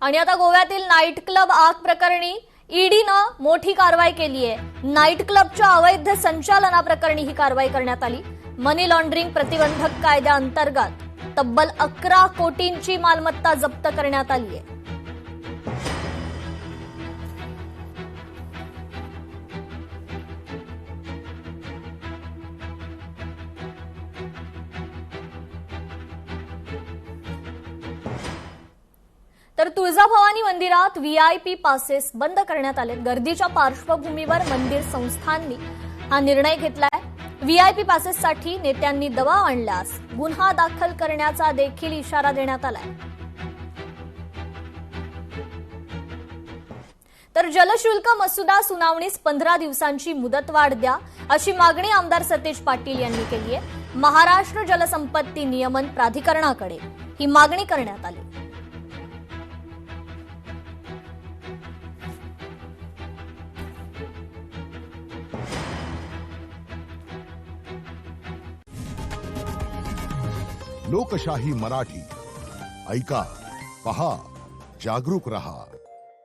आणि आता गोव्यातील नाईट क्लब आग प्रकरणी ईडीनं मोठी कारवाई केली आहे। नाईट क्लबच्या अवैध संचालनाप्रकरणी ही कारवाई करण्यात आली। मनी लॉन्ड्रिंग प्रतिबंधक कायद्याअंतर्गत तब्बल 11 कोटींची मालमत्ता जप्त करण्यात आली आहे। तर तुळजाभवानी मंदिरात व्हीआयपी पासेस बंद करण्यात आले। गर्दीच्या पार्श्वभूमीवर मंदिर संस्थांनी हा निर्णय घेतलाय। व्हीआयपी पासेससाठी नेत्यांनी दबाव आणल्यास गुन्हा दाखल करण्याचा देखील इशारा देण्यात आलाय। तर जलशुल्क मसुदा सुनावणीस 15 दिवसांची मुदतवाढ द्या अशी मागणी आमदार सतेज पाटील यांनी केली आहे। महाराष्ट्र जलसंपत्ती नियमन प्राधिकरणाकडे ही मागणी करण्यात आली। लोकशाही मराठी ऐका, पहा, जागरूक रहा।